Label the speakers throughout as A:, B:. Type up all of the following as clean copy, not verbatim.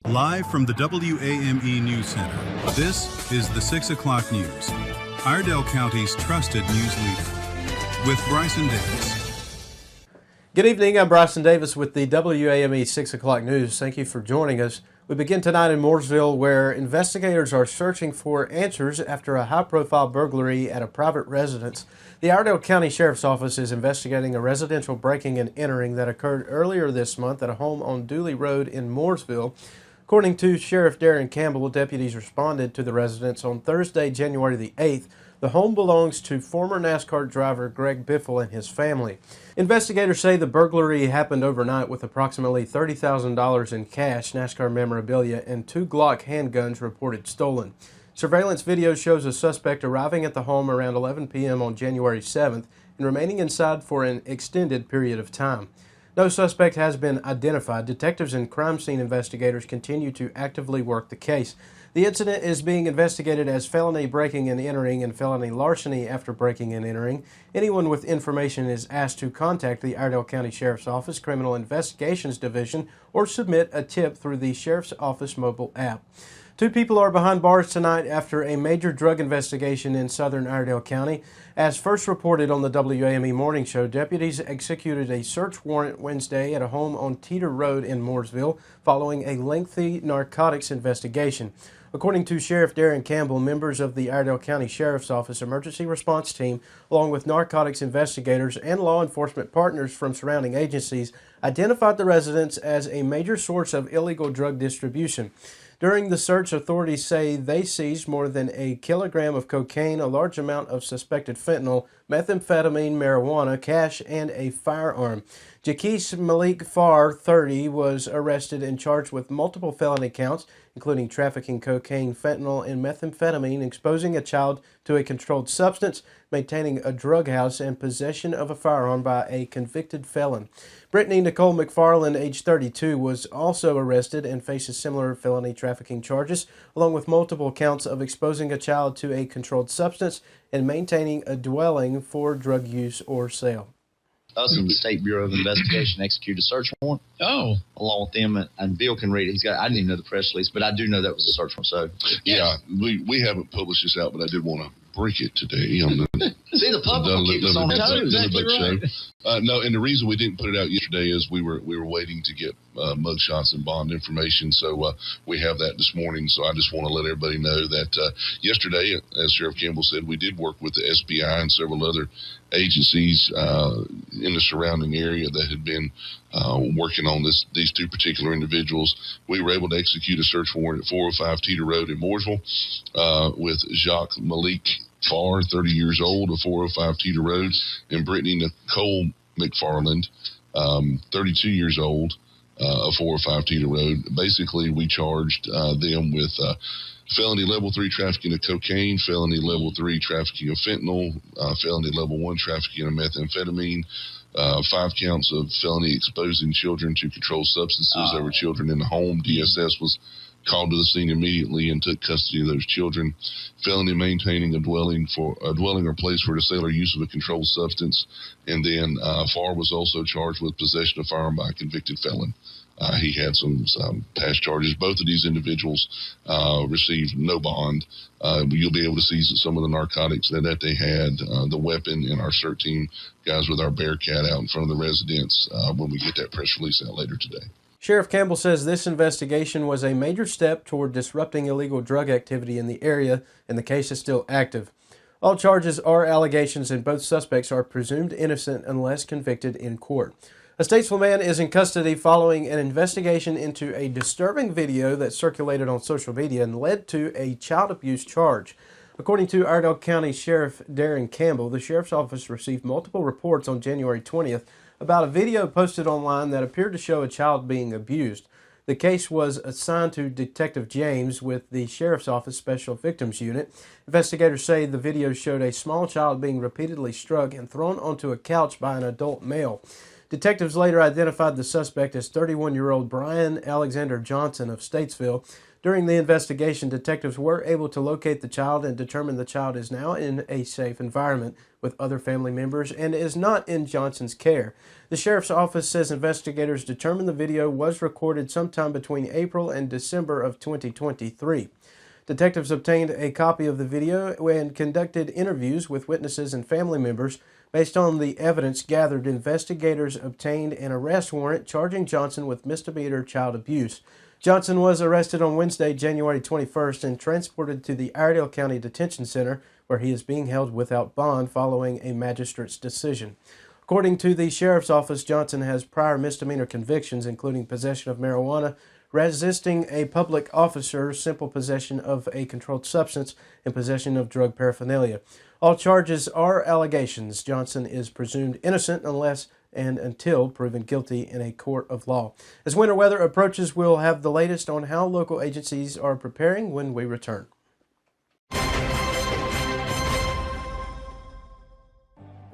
A: Live from the WAME News Center, this is the 6 o'clock news. Iredell County's trusted news leader. With Bryson Davis.
B: Good evening, I'm Bryson Davis with the WAME 6 o'clock news. Thank you for joining us. We begin tonight in Mooresville, where investigators are searching for answers after a high-profile burglary at a private residence. The Iredell County Sheriff's Office is investigating a residential breaking and entering that occurred earlier this month at a home on Dooley Road in Mooresville. According to Sheriff Darren Campbell, deputies responded to the residence on Thursday, January the 8th. The home belongs to former NASCAR driver Greg Biffle and his family. Investigators say the burglary happened overnight with approximately $30,000 in cash, NASCAR memorabilia, and 2 Glock handguns reported stolen. Surveillance video shows a suspect arriving at the home around 11 p.m. on January 7th and remaining inside for an extended period of time. No suspect has been identified. Detectives and crime scene investigators continue to actively work the case. The incident is being investigated as felony breaking and entering and felony larceny after breaking and entering. Anyone with information is asked to contact the Iredell County Sheriff's Office Criminal Investigations Division or submit a tip through the Sheriff's Office mobile app. 2 people are behind bars tonight after a major drug investigation in southern Iredell County. As first reported on the WAME Morning Show, deputies executed a search warrant Wednesday at a home on Teeter Road in Mooresville following a lengthy narcotics investigation. According to Sheriff Darren Campbell, members of the Iredell County Sheriff's Office Emergency Response Team, along with narcotics investigators and law enforcement partners from surrounding agencies, identified the residence as a major source of illegal drug distribution. During the search, authorities say they seized more than a kilogram of cocaine, a large amount of suspected fentanyl, methamphetamine, marijuana, cash, and a firearm. Jaquise Malik Farr, 30, was arrested and charged with multiple felony counts, including trafficking cocaine, fentanyl, and methamphetamine, exposing a child to a controlled substance, maintaining a drug house, and possession of a firearm by a convicted felon. Brittany Nicole McFarland, age 32, was also arrested and faces similar felony trafficking charges, along with multiple counts of exposing a child to a controlled substance and maintaining a dwelling for drug use or sale.
C: Us and the State Bureau of Investigation executed a search warrant. Along with them, and Bill can read it. I didn't even know the press release, but I do know that was a search warrant. So
D: yeah, we haven't published this out, but I did want to break it today.
C: See, the public will keep us on toes.
D: Exactly right. No, and the reason we didn't put it out yesterday is we were waiting to get mug shots and bond information. So we have that this morning. So I just want to let everybody know that yesterday, as Sheriff Campbell said, we did work with the SBI and several other agencies in the surrounding area that had been working on these 2 particular individuals. We were able to execute a search warrant at 405 Teeter Road in Mooresville with Jacques Malik Farr, 30 years old, of 405 Teeter Road, and Brittany Nicole McFarland, 32 years old, of 405 Teeter Road. Basically, we charged them with felony level 3 trafficking of cocaine, felony level 3 trafficking of fentanyl, felony level 1 trafficking of methamphetamine, 5 counts of felony exposing children to controlled substances. There were children in the home. DSS was called to the scene immediately and took custody of those children. Felony maintaining a dwelling or place for the sale or use of a controlled substance. And then Farr was also charged with possession of firearm by a convicted felon. He had some past charges. Both of these individuals received no bond. You'll be able to see some of the narcotics that they had, the weapon, and our CERT team guys with our Bearcat out in front of the residence when we get that press release out later today.
B: Sheriff Campbell says this investigation was a major step toward disrupting illegal drug activity in the area, and the case is still active. All charges are allegations, and both suspects are presumed innocent unless convicted in court. A Statesville man is in custody following an investigation into a disturbing video that circulated on social media and led to a child abuse charge. According to Iredell County Sheriff Darren Campbell, the Sheriff's Office received multiple reports on January 20th about a video posted online that appeared to show a child being abused. The case was assigned to Detective James with the Sheriff's Office Special Victims Unit. Investigators say the video showed a small child being repeatedly struck and thrown onto a couch by an adult male. Detectives later identified the suspect as 31-year-old Brian Alexander Johnson of Statesville. During the investigation, detectives were able to locate the child and determine the child is now in a safe environment with other family members and is not in Johnson's care. The sheriff's office says investigators determined the video was recorded sometime between April and December of 2023. Detectives obtained a copy of the video and conducted interviews with witnesses and family members. Based on the evidence gathered, investigators obtained an arrest warrant charging Johnson with misdemeanor child abuse. Johnson was arrested on Wednesday, January 21st, and transported to the Iredell County Detention Center, where he is being held without bond following a magistrate's decision. According to the sheriff's office, Johnson has prior misdemeanor convictions, including possession of marijuana, resisting a public officer, simple possession of a controlled substance, and possession of drug paraphernalia. All charges are allegations. Johnson is presumed innocent unless and until proven guilty in a court of law. As winter weather approaches, we'll have the latest on how local agencies are preparing when we return.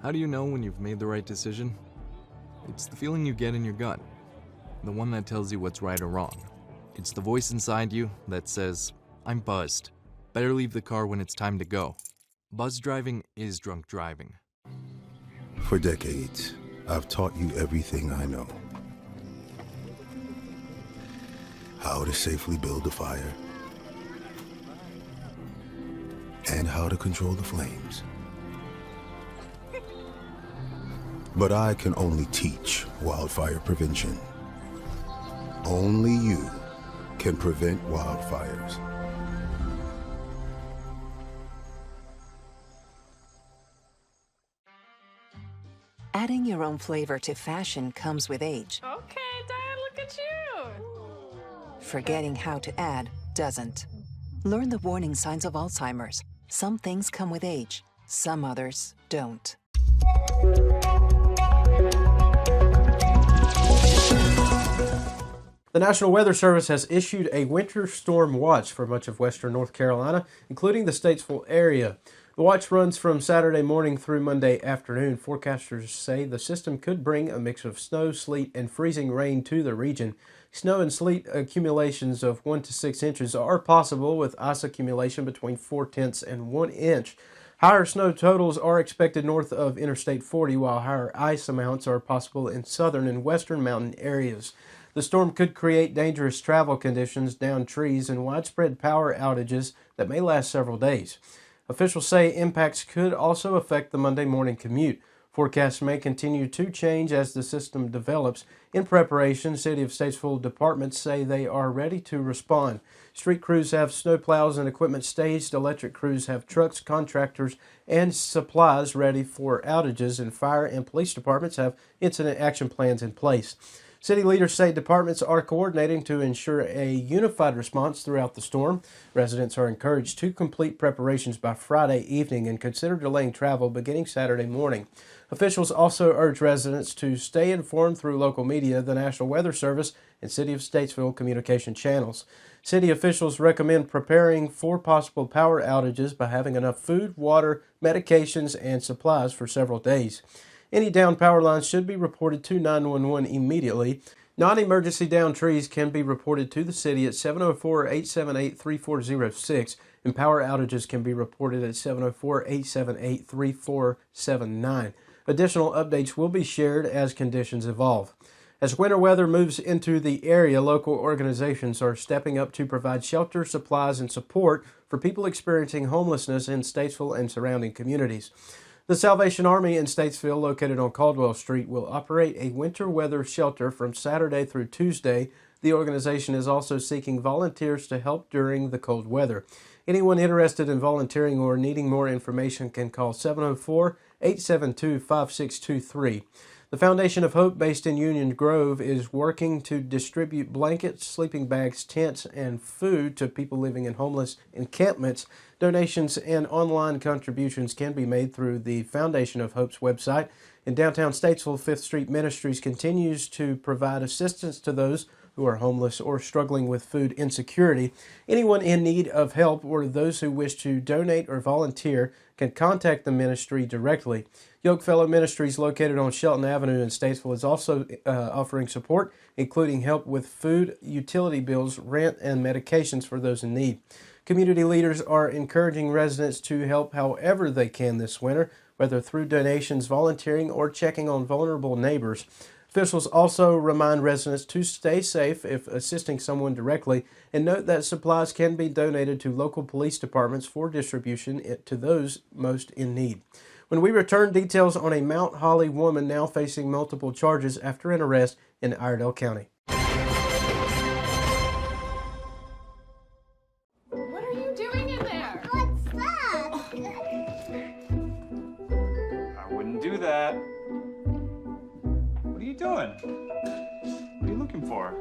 E: How do you know when you've made the right decision? It's the feeling you get in your gut, the one that tells you what's right or wrong. It's the voice inside you that says, I'm buzzed. Better leave the car when it's time to go. Buzz driving is drunk driving.
F: For decades, I've taught you everything I know. How to safely build a fire, and how to control the flames. But I can only teach wildfire prevention. Only you can prevent wildfires.
G: Adding your own flavor to fashion comes with age.
H: Okay, Dad, look at you.
G: Forgetting how to add doesn't. Learn the warning signs of Alzheimer's. Some things come with age, some others don't.
B: The National Weather Service has issued a winter storm watch for much of western North Carolina, including the Statesville area. The watch runs from Saturday morning through Monday afternoon. Forecasters say the system could bring a mix of snow, sleet, and freezing rain to the region. Snow and sleet accumulations of 1 to 6 inches are possible, with ice accumulation between 0.4 and 1 inch. Higher snow totals are expected north of Interstate 40, while higher ice amounts are possible in southern and western mountain areas. The storm could create dangerous travel conditions, downed trees, and widespread power outages that may last several days. Officials say impacts could also affect the Monday morning commute. Forecasts may continue to change as the system develops. In preparation, City of Statesville departments say they are ready to respond. Street crews have snowplows and equipment staged. Electric crews have trucks, contractors, and supplies ready for outages, and fire and police departments have incident action plans in place. City leaders say departments are coordinating to ensure a unified response throughout the storm. Residents are encouraged to complete preparations by Friday evening and consider delaying travel beginning Saturday morning. Officials also urge residents to stay informed through local media, the National Weather Service, and City of Statesville communication channels. City officials recommend preparing for possible power outages by having enough food, water, medications, and supplies for several days. Any downed power lines should be reported to 911 immediately. Non-emergency downed trees can be reported to the city at 704-878-3406, and power outages can be reported at 704-878-3479. Additional updates will be shared as conditions evolve. As winter weather moves into the area, local organizations are stepping up to provide shelter, supplies, and support for people experiencing homelessness in Statesville and surrounding communities. The Salvation Army in Statesville, located on Caldwell Street, will operate a winter weather shelter from Saturday through Tuesday. The organization is also seeking volunteers to help during the cold weather. Anyone interested in volunteering or needing more information can call 704-872-5623. The Foundation of Hope, based in Union Grove, is working to distribute blankets, sleeping bags, tents, and food to people living in homeless encampments. Donations and online contributions can be made through the Foundation of Hope's website. In downtown Statesville, 5th Street Ministries continues to provide assistance to those who are homeless or struggling with food insecurity. Anyone in need of help or those who wish to donate or volunteer can contact the ministry directly. Yokefellow Ministries, located on Shelton Avenue in Statesville, is also offering support, including help with food, utility bills, rent, and medications for those in need. Community leaders are encouraging residents to help however they can this winter, whether through donations, volunteering, or checking on vulnerable neighbors. Officials also remind residents to stay safe if assisting someone directly, and note that supplies can be donated to local police departments for distribution to those most in need. When we return, details on a Mount Holly woman now facing multiple charges after an arrest in Iredell County.
H: What are you doing in there?
I: What's that?
J: I wouldn't do that. What are you doing? What are you looking for?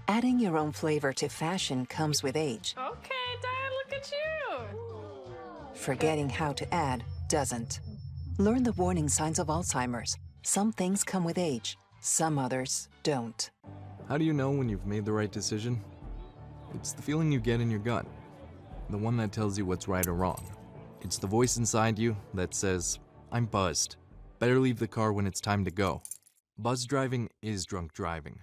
G: Adding your own flavor to fashion comes with age.
H: Okay, Dad, look at you.
G: Forgetting how to add doesn't. Learn the warning signs of Alzheimer's. Some things come with age, some others don't.
E: How do you know when you've made the right decision? It's the feeling you get in your gut, the one that tells you what's right or wrong. It's the voice inside you that says, I'm buzzed. Better leave the car when it's time to go. Buzz driving is drunk driving.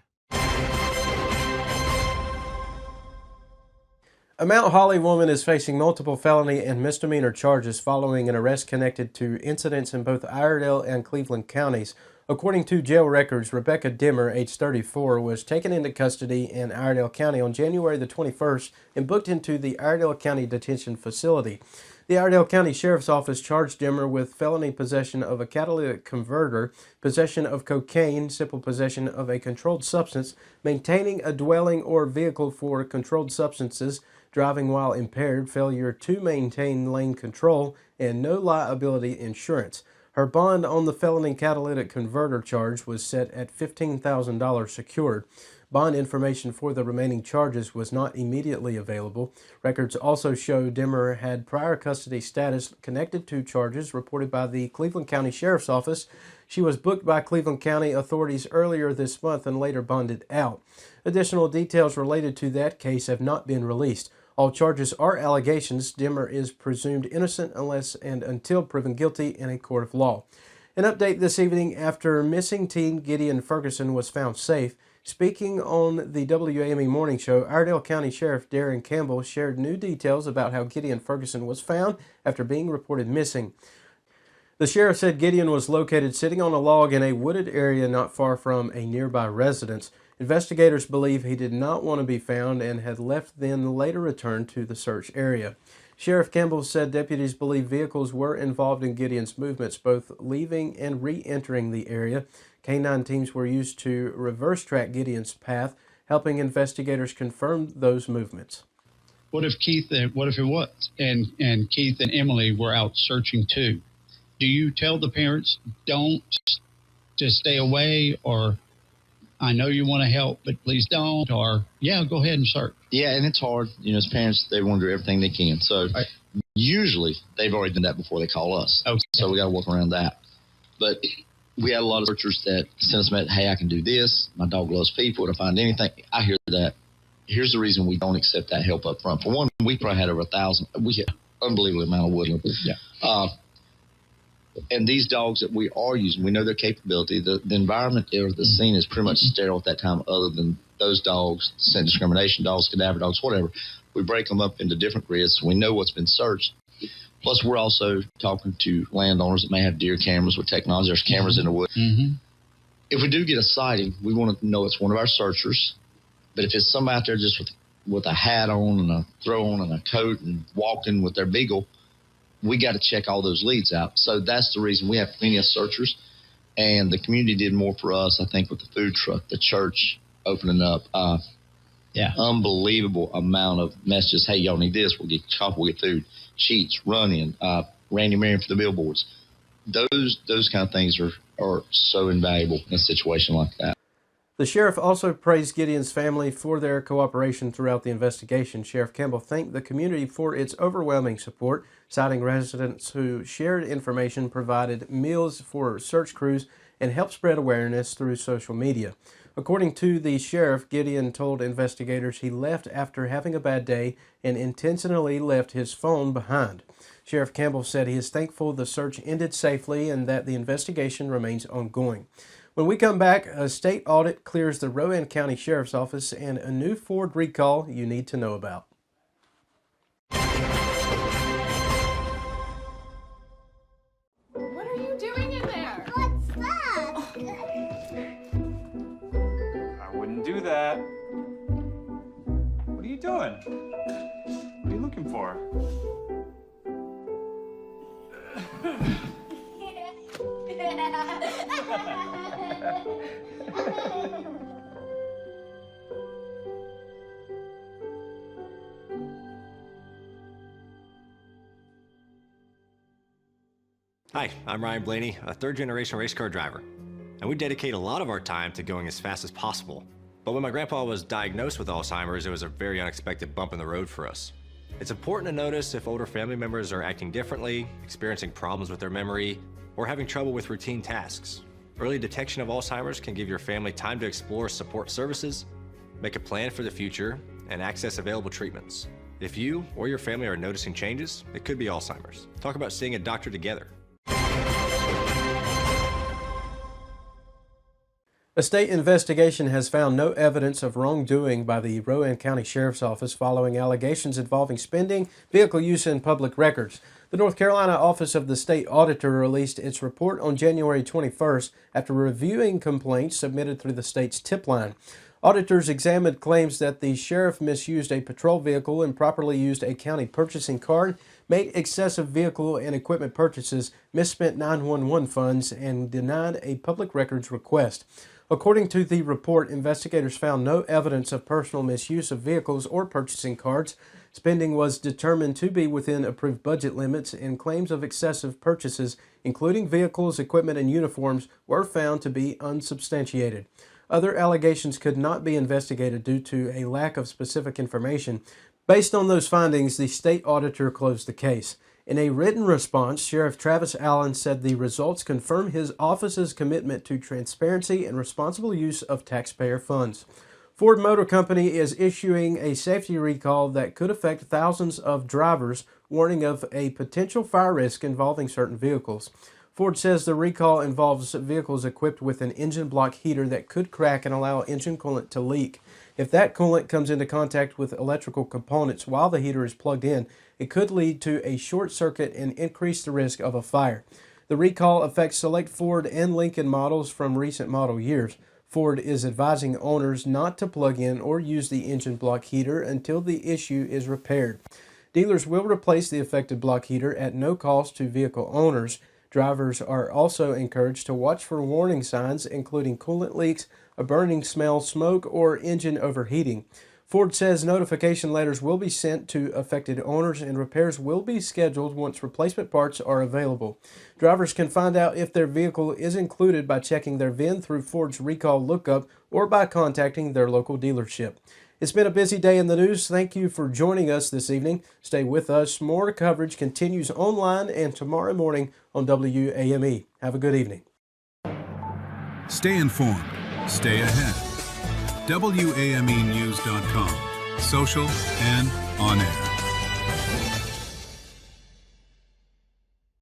B: A Mount Holly woman is facing multiple felony and misdemeanor charges following an arrest connected to incidents in both Iredell and Cleveland counties. According to jail records, Rebecca Dimmer, age 34, was taken into custody in Iredell County on January the 21st and booked into the Iredell County Detention Facility. The Iredell County Sheriff's Office charged Dimmer with felony possession of a catalytic converter, possession of cocaine, simple possession of a controlled substance, maintaining a dwelling or vehicle for controlled substances, driving while impaired, failure to maintain lane control, and no liability insurance. Her bond on the felony catalytic converter charge was set at $15,000 secured. Bond information for the remaining charges was not immediately available. Records also show Dimmer had prior custody status connected to charges reported by the Cleveland County Sheriff's Office. She was booked by Cleveland County authorities earlier this month and later bonded out. Additional details related to that case have not been released. All charges are allegations. Dimmer is presumed innocent unless and until proven guilty in a court of law. An update this evening after missing teen Gideon Ferguson was found safe. Speaking on the WAME Morning Show, Iredell County Sheriff Darren Campbell shared new details about how Gideon Ferguson was found after being reported missing. The sheriff said Gideon was located sitting on a log in a wooded area not far from a nearby residence. Investigators believe he did not want to be found and had left, then later returned to the search area. Sheriff Campbell said deputies believe vehicles were involved in Gideon's movements, both leaving and re-entering the area. K-9 teams were used to reverse track Gideon's path, helping investigators confirm those movements.
K: What if it was and Keith and Emily were out searching too? Do you tell the parents don't to stay away, or I know you want to help, but please don't, or yeah, go ahead and search?
C: Yeah, and it's hard. You know, as parents, they want to do everything they can. So usually they've already done that before they call us.
K: Okay.
C: So we got to work around that. But we had a lot of searchers that sent us, hey, I can do this. My dog loves people. If I find anything, I hear that. Here's the reason we don't accept that help up front. For one, we probably had over 1,000. We had an unbelievable amount of woodland.
K: Yeah.
C: And these dogs that we are using, we know their capability. The environment or the scene is pretty much sterile at that time, other than those dogs, scent discrimination dogs, cadaver dogs, whatever. We break them up into different grids so we know what's been searched. Plus, we're also talking to landowners that may have deer cameras with technology. There's cameras in the woods.
K: Mm-hmm.
C: If we do get a sighting, we want to know it's one of our searchers. But if it's somebody out there just with a hat on and a throw on and a coat and walking with their beagle, we got to check all those leads out. So that's the reason we have plenty of searchers. And the community did more for us, I think, with the food truck, the church opening up. Unbelievable amount of messages. Hey, y'all need this. We'll get coffee, we'll get food, sheets, run in, Randy Marion for the billboards. Those kind of things are so invaluable in a situation like that.
B: The sheriff also praised Gideon's family for their cooperation throughout the investigation. Sheriff Campbell thanked the community for its overwhelming support, citing residents who shared information, provided meals for search crews, and helped spread awareness through social media. According to the sheriff, Gideon told investigators he left after having a bad day and intentionally left his phone behind. Sheriff Campbell said he is thankful the search ended safely and that the investigation remains ongoing. When we come back, a state audit clears the Rowan County Sheriff's Office and a new Ford recall you need to know about.
H: What are you doing in there?
I: What's that?
J: I wouldn't do that. What are you doing? What are you looking for?
L: Hi, I'm Ryan Blaney, a third-generation race car driver, and we dedicate a lot of our time to going as fast as possible. But when my grandpa was diagnosed with Alzheimer's, it was a very unexpected bump in the road for us. It's important to notice if older family members are acting differently, experiencing problems with their memory, or having trouble with routine tasks. Early detection of Alzheimer's can give your family time to explore support services, make a plan for the future, and access available treatments. If you or your family are noticing changes, it could be Alzheimer's. Talk about seeing a doctor together.
B: A state investigation has found no evidence of wrongdoing by the Rowan County Sheriff's Office following allegations involving spending, vehicle use, and public records. The North Carolina Office of the State Auditor released its report on January 21st after reviewing complaints submitted through the state's tip line. Auditors examined claims that the sheriff misused a patrol vehicle, improperly used a county purchasing card, made excessive vehicle and equipment purchases, misspent 911 funds, and denied a public records request. According to the report, investigators found no evidence of personal misuse of vehicles or purchasing cards. Spending was determined to be within approved budget limits, and claims of excessive purchases, including vehicles, equipment, and uniforms, were found to be unsubstantiated. Other allegations could not be investigated due to a lack of specific information. Based on those findings, the state auditor closed the case. In a written response, Sheriff Travis Allen said the results confirm his office's commitment to transparency and responsible use of taxpayer funds. Ford Motor Company is issuing a safety recall that could affect thousands of drivers, warning of a potential fire risk involving certain vehicles. Ford says the recall involves vehicles equipped with an engine block heater that could crack and allow engine coolant to leak. If that coolant comes into contact with electrical components while the heater is plugged in, it could lead to a short circuit and increase the risk of a fire. The recall affects select Ford and Lincoln models from recent model years. Ford is advising owners not to plug in or use the engine block heater until the issue is repaired. Dealers will replace the affected block heater at no cost to vehicle owners. Drivers are also encouraged to watch for warning signs, including coolant leaks, a burning smell, smoke, or engine overheating. Ford says notification letters will be sent to affected owners and repairs will be scheduled once replacement parts are available. Drivers can find out if their vehicle is included by checking their VIN through Ford's recall lookup or by contacting their local dealership. It's been a busy day in the news. Thank you for joining us this evening. Stay with us. More coverage continues online and tomorrow morning on WAME. Have a good evening.
A: Stay informed. Stay ahead. WAMEnews.com. Social and on air.